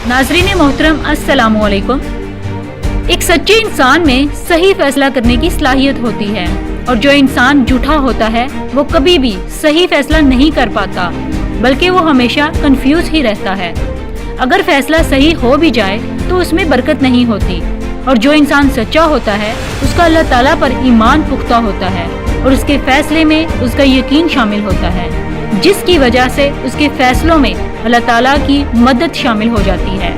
नाज़रीन मोहतरम अस्सलामु अलैकुम। एक सच्चे इंसान में सही फैसला करने की सलाहियत होती है और जो इंसान झूठा होता है वो कभी भी सही फैसला नहीं कर पाता, बल्कि वो हमेशा कंफ्यूज ही रहता है। अगर फैसला सही हो भी जाए तो उसमें बरकत नहीं होती और जो इंसान सच्चा होता है उसका अल्लाह ताला पर ईमान पुख्ता होता है और उसके फैसले में उसका यकीन शामिल होता है, जिसकी वजह से उसके फैसलों में अल्लाह ताला की मदद शामिल हो जाती है।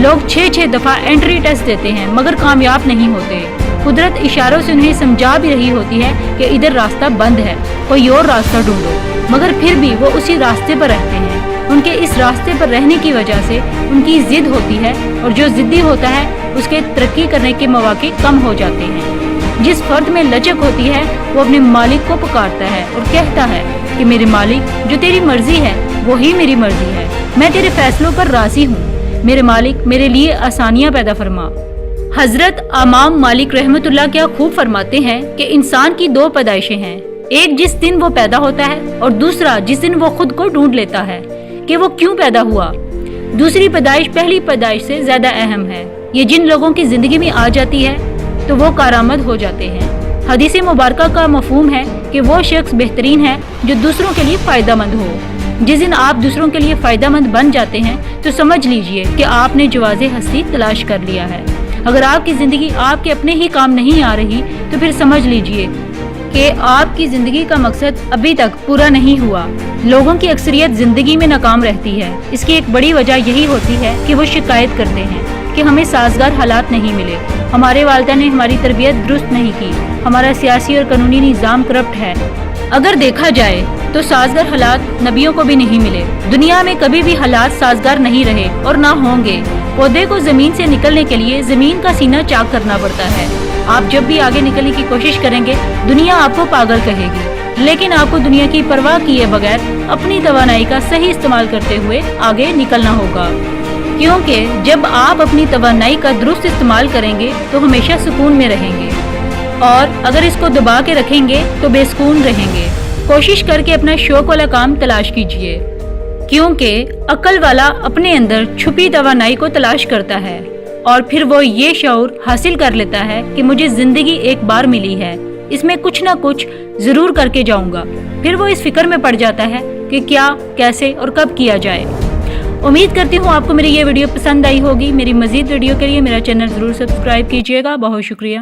लोग 6-6 दफ़ा एंट्री टेस्ट देते हैं मगर कामयाब नहीं होते। कुदरत इशारों से उन्हें समझा भी रही होती है कि इधर रास्ता बंद है, कोई और रास्ता ढूंढो, मगर फिर भी वो उसी रास्ते पर रहते हैं। उनके इस रास्ते पर रहने की वजह से उनकी जिद होती है और जो जिद्दी होता है उसके तरक्की करने के मौके कम हो जाते हैं। जिस फर्द में लचक होती है वो अपने मालिक को पुकारता है और कहता है कि मेरे मालिक, जो तेरी मर्जी है वही मेरी मर्जी है, मैं तेरे फैसलों पर राजी हूँ, मेरे मालिक मेरे लिए आसानियाँ पैदा फरमा। हजरत इमाम मालिक रहमतुल्लाह क्या खूब फरमाते हैं कि इंसान की 2 पैदाइशें हैं, एक जिस दिन वो पैदा होता है और दूसरा जिस दिन वो खुद को ढूंढ लेता है कि वो क्यों पैदा हुआ। दूसरी पैदाइश पहली पैदाइश से ज्यादा अहम है। ये जिन लोगों की जिंदगी में आ जाती है तो वो कारामद हो जाते हैं। हदीस मुबारका का मफहूम है कि वो शख्स बेहतरीन है जो दूसरों के लिए फायदेमंद हो। जिस दिन आप दूसरों के लिए फायदेमंद बन जाते हैं तो समझ लीजिए कि आपने जवाज़े हस्ती तलाश कर लिया है। अगर आपकी जिंदगी आपके अपने ही काम नहीं आ रही तो फिर समझ लीजिए कि आपकी जिंदगी का मकसद अभी तक पूरा नहीं हुआ। लोगों की अक्सरियत जिंदगी में नाकाम रहती है। इसकी एक बड़ी वजह यही होती है कि वो शिकायत करते हैं कि हमें साजगार हालात नहीं मिले, हमारे वालिदैन ने हमारी तरबियत दुरुस्त नहीं की, हमारा सियासी और कानूनी निज़ाम करप्ट है। अगर देखा जाए तो साजगार हालात नबियों को भी नहीं मिले। दुनिया में कभी भी हालात साजगार नहीं रहे और ना होंगे। पौधे को जमीन से निकलने के लिए जमीन का सीना चाक करना पड़ता है। आप जब भी आगे निकलने की कोशिश करेंगे दुनिया आपको पागल कहेगी, लेकिन आपको दुनिया की परवाह किए बगैर अपनी तवानाई का सही इस्तेमाल करते हुए आगे निकलना होगा, क्योंकि जब आप अपनी तवानाई का दुरुस्त इस्तेमाल करेंगे तो हमेशा सुकून में रहेंगे और अगर इसको दबा के रखेंगे तो बेसुकून रहेंगे। कोशिश करके अपना शौक वाला काम तलाश कीजिए, क्योंकि अक्ल वाला अपने अंदर छुपी तवानाई को तलाश करता है और फिर वो ये शऊर हासिल कर लेता है कि मुझे जिंदगी एक बार मिली है, इसमें कुछ ना कुछ जरूर करके जाऊंगा। फिर वो इस फिक्र में पड़ जाता है कि क्या, कैसे और कब किया जाए। उम्मीद करती हूँ आपको मेरी ये वीडियो पसंद आई होगी। मेरी मजीद वीडियो के लिए मेरा चैनल जरूर सब्सक्राइब कीजिएगा। बहुत शुक्रिया।